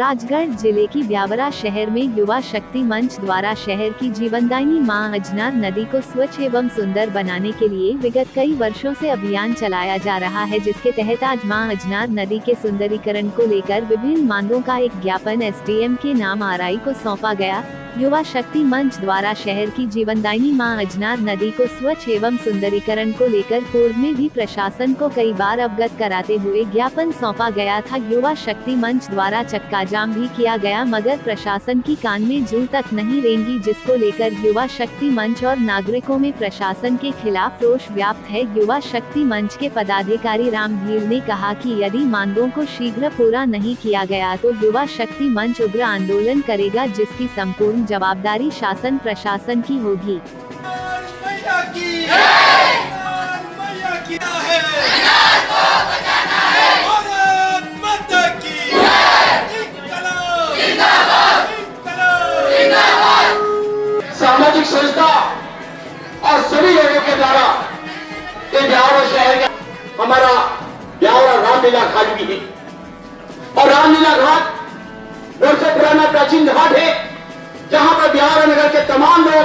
राजगढ़ जिले की ब्यावरा शहर में युवा शक्ति मंच द्वारा शहर की जीवनदायिनी मां अजनार नदी को स्वच्छ एवं सुंदर बनाने के लिए विगत कई वर्षों से अभियान चलाया जा रहा है, जिसके तहत आज मां अजनार नदी के सुंदरीकरण को लेकर विभिन्न मांगों का एक ज्ञापन एसडीएम के नाम आरआई को सौंपा गया। युवा शक्ति मंच द्वारा शहर की जीवनदायिनी मां अजनार नदी को स्वच्छ एवं सुंदरीकरण को लेकर पूर्व में भी प्रशासन को कई बार अवगत कराते हुए ज्ञापन सौंपा गया था। युवा शक्ति मंच द्वारा चक्का जाम भी किया गया, मगर प्रशासन की कान में जू तक नहीं रेंगी, जिसको लेकर युवा शक्ति मंच और नागरिकों में प्रशासन के खिलाफ रोष व्याप्त है। युवा शक्ति मंच के पदाधिकारी राम भील ने कहा कि यदि मांगों को शीघ्र पूरा नहीं किया गया तो युवा शक्ति मंच उग्र आंदोलन करेगा, जिसकी संपूर्ण जवाबदारी शासन प्रशासन की होगी। सामाजिक संस्था और सभी लोगों के द्वारा ये ब्यावरा शहर का हमारा ब्यावरा रामलीला घाट भी है और रामलीला घाट वर्षों पुराना प्राचीन घाट है, जहां पर ब्यावरा नगर के तमाम लोग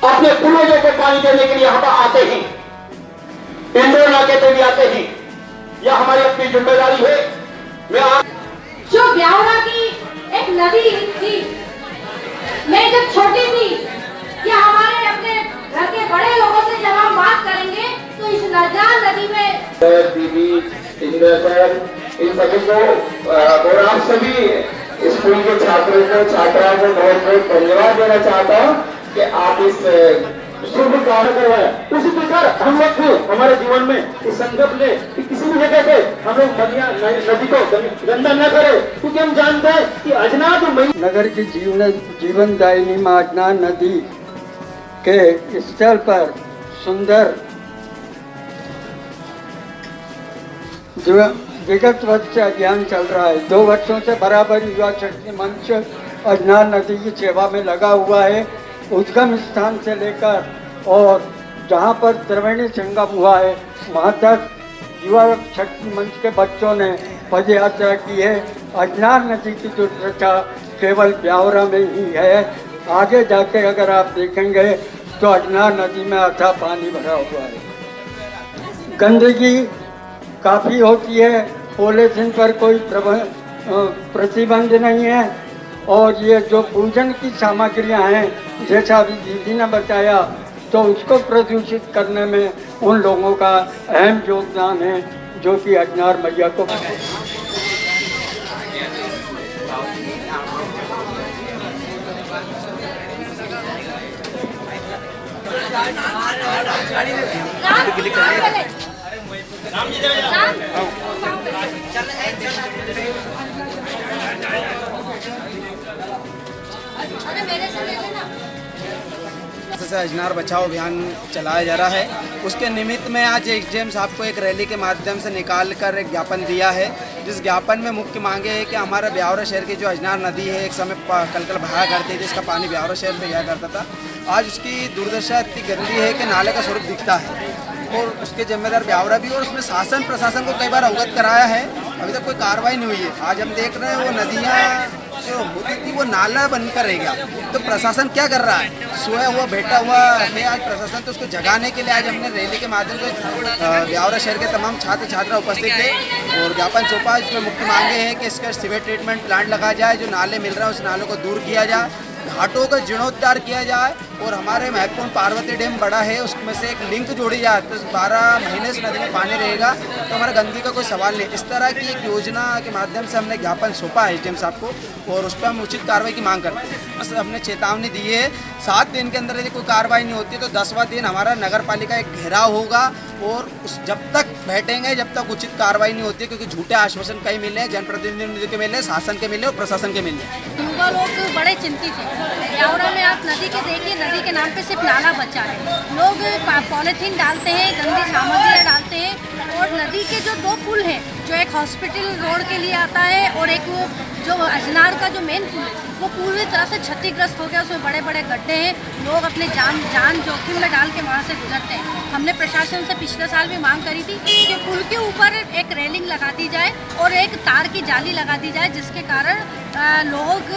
अपने पूर्वजों को पानी देने के लिए यहाँ पर आते हैं, इंदौर नाके पे भी आते हैं। यह हमारी अपनी जिम्मेदारी है। मैं जो ब्यावरा की एक नदी थी, मैं जब छोटी थी, कि हमारे अपने घर के बड़े लोगों से जब हम बात करेंगे तो इस नदी में दीदी इन सभी को और आप सभी स्कूल के छात्रों को छात्राओं को बहुत बहुत धन्यवाद देना चाहता हूँ कि आप इस शुभ कार्य करवाए। उसी प्रकार हम लोग भी हमारे जीवन में इस संकल्प ले कि किसी भी जगह पे हम लोग नदी को गंदा न करें, क्योंकि हम जानते हैं कि अजनार जो नगर की जीवनदायिनी मां अजनार नदी के स्थल पर सुंदर विगत वर्ष से अभियान चल रहा है। 2 वर्षों से बराबर युवा शक्ति मंच अजनार नदी की सेवा में लगा हुआ है। उद्गम स्थान से लेकर और जहां पर त्रिवेणी संगम हुआ है वहां तक युवा शक्ति मंच के बच्चों ने पद यात्रा की है। अजनार नदी की जो रक्षा केवल ब्यावरा में ही है, आगे जाके अगर आप देखेंगे तो अजनार नदी में अथाह पानी भरा हुआ है। गंदगी काफ़ी होती है, पॉलीथीन पर कोई प्रतिबंध नहीं है, और ये जो पूजन की सामग्रियां हैं, जैसा अभी दीदी ने बताया, तो उसको प्रदूषित करने में उन लोगों का अहम योगदान है, जो कि अजनार मैया को से अजनार बचाओ अभियान चलाया जा रहा है। उसके निमित्त में आज एसडीएम साहब को एक रैली के माध्यम से निकाल कर एक ज्ञापन दिया है, जिस ज्ञापन में मुख्य मांगे है कि हमारा ब्यावरा शहर की जो अजनार नदी है, एक समय कल बहाया करती थी, जिसका पानी ब्यावरा शहर में जाया करता था। आज उसकी दुर्दशा इतनी गंदी है कि नाले का स्वरूप दिखता है, और उसके जिम्मेदार ब्यावरा भी, और उसमें शासन प्रशासन को कई बार अवगत कराया है, अभी तक कोई कार्रवाई नहीं हुई है। आज हम देख रहे हैं वो नदियाँ जो होती थी वो नाला बनकर रह गया, तो प्रशासन क्या कर रहा है? सोया हुआ बैठा हुआ है आज प्रशासन, तो उसको जगाने के लिए आज हमने रैली के माध्यम से ब्यावरा शहर के तमाम छात्र छात्रा उपस्थित थे और ज्ञापन सौंपा। इसमें मुख्य मांगे हैं कि इसका सीवेज ट्रीटमेंट प्लांट लगाया जाए, जो नाले मिल रहे हैं उस नालों को दूर किया जाए, घाटों का जीर्णोद्धार किया जाए, और हमारे महत्वपूर्ण पार्वती डैम बड़ा है, उसमें से एक लिंक जोड़ी जाए, तो 12 महीने से नदी में पानी रहेगा, तो हमारा गंदगी का कोई सवाल नहीं। इस तरह की एक योजना के माध्यम से हमने ज्ञापन सौंपा है एसडीएम साहब को, और उस पर हम उचित कार्रवाई की मांग करते हैं। बस हमने चेतावनी दी है, 7 दिन के अंदर यदि कोई कार्रवाई नहीं होती तो 10वां दिन हमारा नगर पालिका एक घेराव होगा, और जब तक बैठेंगे जब तक उचित कार्रवाई नहीं होती, क्योंकि झूठे आश्वासन कई मिले, जनप्रतिनिधियों के मिले, शासन के मिले और प्रशासन के मिले। युवा लोग बड़े चिंतित हैं। ब्यावरा में आप नदी के देखिए, नदी के नाम पे सिर्फ नाला बचा है, लोग पॉलीथीन डालते हैं, गंदी सामग्रियाँ डालते हैं, और नदी के जो 2 पुल हैं, जो एक एक हॉस्पिटल रोड के लिए आता है और एक वो जो अजनार का जो मेन पुल है वो पूरी तरह से क्षतिग्रस्त हो गया। उसमें बड़े बड़े गड्ढे हैं, लोग अपने जान जोखिम में डाल के वहाँ से गुजरते हैं। हमने प्रशासन से पिछले साल भी मांग करी थी कि पुल के ऊपर एक रेलिंग लगा दी जाए और एक तार की जाली लगा दी जाए, जिसके कारण लोग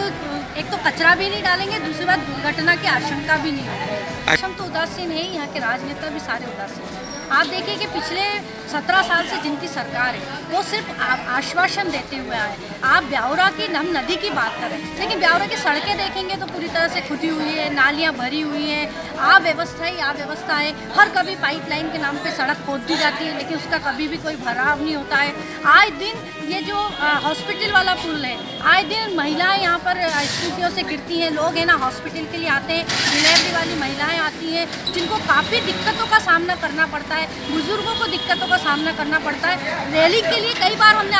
एक तो कचरा भी नहीं डालेंगे, दूसरी बात दुर्घटना की आशंका भी नहीं होगी। हम तो उदासीन है, यहाँ के राजनेता भी सारे उदासीन हैं। आप देखिए कि पिछले 17 साल से जिनकी सरकार है वो सिर्फ आश्वासन देते हुए आए। आप ब्यावरा की नम नदी की बात करें, लेकिन ब्यावरा की सड़कें देखेंगे तो पूरी तरह से खुदी हुई है, नालियाँ भरी हुई हैं, अव्यवस्था है। हर कभी पाइपलाइन के नाम पे सड़क खोद दी जाती है, लेकिन उसका कभी भी कोई भराव नहीं होता है। आए दिन ये जो हॉस्पिटल वाला पुल है, आए दिन महिलाएं यहाँ पर स्कूटियों से गिरती हैं। लोग है ना हॉस्पिटल के लिए आते हैं, डिलीवरी वाली महिलाएं आती हैं जिनको काफ़ी दिक्कतों का सामना करना पड़ता है, बुजुर्गों को दिक्कतों का सामना करना पड़ता है। रैली के लिए कई बार हमने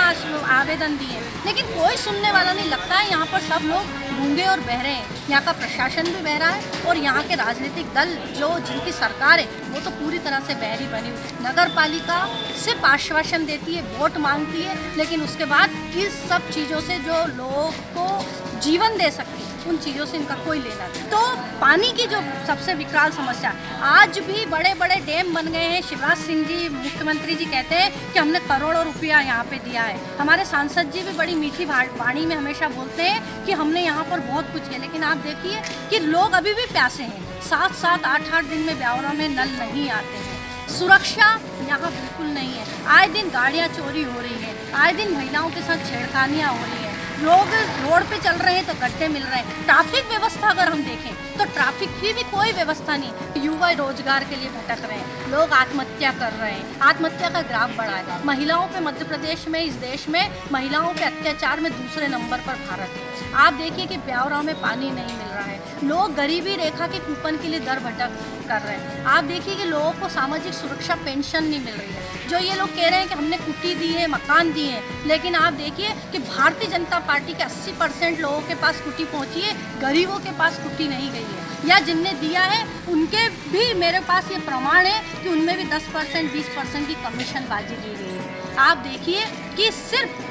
आवेदन दिए, लेकिन कोई सुनने वाला नहीं। लगता है यहाँ पर सब लोग गूंगे और बहरे हैं। यहाँ का प्रशासन भी बहरा है और यहाँ के राजनीतिक दल जिनकी सरकार है वो तो पूरी तरह से बहरी बनी हुई। नगर पालिका सिर्फ आश्वासन देती है, वोट मांगती है, लेकिन उसके बाद इस सब चीज़ों से जो लोगों को जीवन दे सकती है उन चीज़ों से इनका कोई लेना नहीं। तो पानी की जो सबसे विकराल समस्या, आज भी बड़े बड़े डैम बन गए हैं। शिवराज सिंह जी मुख्यमंत्री जी कहते हैं कि हमने करोड़ों रुपया यहाँ पे दिया है। हमारे सांसद जी भी बड़ी मीठी वाणी में हमेशा बोलते हैं कि हमने यहाँ पर बहुत कुछ किया, लेकिन आप देखिए कि लोग अभी भी प्यासे हैं। 7-7, 8-8 दिन में ब्यावरा में नल नहीं आते हैं। सुरक्षा यहाँ बिल्कुल नहीं है। आए दिन गाड़ियाँ चोरी हो रही हैं, आए दिन महिलाओं के साथ छेड़खानियाँ हो रही हैं, लोग रोड पे चल रहे हैं तो गड्ढे मिल रहे हैं। ट्रैफिक व्यवस्था अगर हम देखें तो ट्रैफिक की भी कोई व्यवस्था नहीं। युवा रोजगार के लिए भटक रहे हैं, लोग आत्महत्या कर रहे हैं, आत्महत्या का ग्राफ बढ़ा है। महिलाओं पे मध्य प्रदेश में, इस देश में महिलाओं के अत्याचार में दूसरे नंबर पर भारत है। आप देखिए कि ब्यावरा में पानी नहीं मिल रहा है, लोग गरीबी रेखा के कूपन के लिए दर भटक कर रहे हैं। आप देखिए कि लोगों को सामाजिक सुरक्षा पेंशन नहीं मिल रही है। जो ये लोग कह रहे हैं कि हमने कुटी दी है, मकान दिए हैं, लेकिन आप देखिए कि भारतीय जनता पार्टी के 80% लोगों के पास कुटी पहुंची है, गरीबों के पास कुटी नहीं गई है। या जिनने दिया है उनके भी मेरे पास ये प्रमाण है कि उनमें भी 10%, 20% की कमीशन बाजी की गई है। आप देखिए कि सिर्फ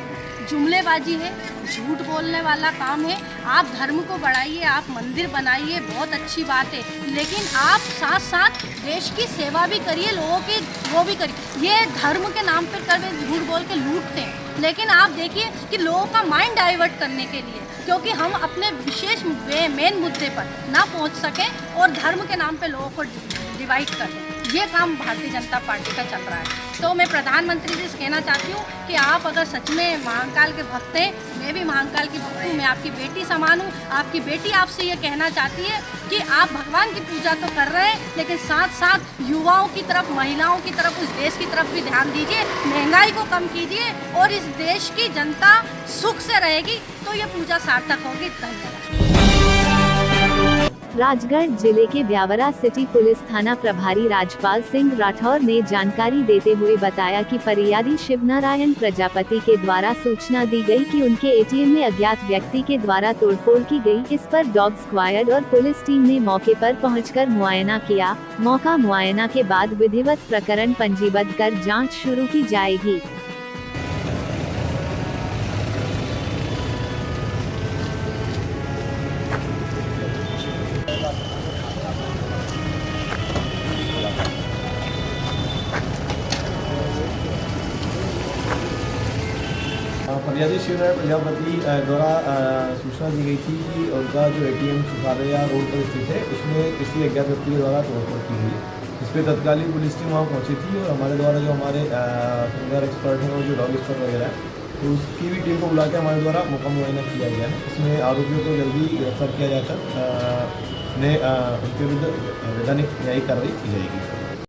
जुमलेबाजी है, झूठ बोलने वाला काम है। आप धर्म को बढ़ाइए, आप मंदिर बनाइए, बहुत अच्छी बात है, लेकिन आप साथ साथ देश की सेवा भी करिए, लोगों की वो भी करिए। ये धर्म के नाम पर कभी झूठ बोल के लूटते हैं, लेकिन आप देखिए कि लोगों का माइंड डाइवर्ट करने के लिए, क्योंकि हम अपने विशेष मेन मुद्दे पर ना पहुंच सकें और धर्म के नाम पे लोगों को डिवाइड कर दें, ये काम भारतीय जनता पार्टी का चल रहा है। तो मैं प्रधानमंत्री जी से कहना चाहती हूँ कि आप अगर सच में महाकाल के भक्त हैं, मैं भी महाकाल की भक्त हूँ, मैं आपकी बेटी समान हूँ। आपकी बेटी आपसे ये कहना चाहती है कि आप भगवान की पूजा तो कर रहे हैं, लेकिन साथ साथ युवाओं की तरफ, महिलाओं की तरफ, उस देश की तरफ भी ध्यान दीजिए, महंगाई को कम कीजिए और इस देश की जनता सुख से रहेगी तो ये पूजा सार्थक होगी। धन्यवाद। राजगढ़ जिले के ब्यावरा सिटी पुलिस थाना प्रभारी राजपाल सिंह राठौर ने जानकारी देते हुए बताया कि फरियादी शिवनारायण प्रजापति के द्वारा सूचना दी गई कि उनके एटीएम में अज्ञात व्यक्ति के द्वारा तोड़फोड़ की गई। इस पर डॉग स्क्वाड और पुलिस टीम ने मौके पर पहुंचकर मुआयना किया। मौका मुआयना के बाद विधिवत प्रकरण पंजीबद्ध कर जाँच शुरू की जाएगी। फरियादी शिवनारायण प्रजापति द्वारा सूचना दी गई थी कि उनका जो एटीएम सुखारया रोड पर स्थित है उसमें किसी अज्ञात व्यक्ति के द्वारा तोड़फोड़ की गई। इस पर तत्कालीन पुलिस टीम वहाँ पहुँची थी और हमारे द्वारा जो हमारे फिंगर एक्सपर्ट हैं और जो डॉग एक्सपर्ट वगैरह है तो उसकी भी टीम को बुला के हमारे द्वारा मौका मुआयना किया गया है। इसमें आरोपियों को जल्दी गिरफ्तार किया जाकर उन्हें उनके विरुद्ध वैधानिक न्यायिक कार्रवाई की जाएगी।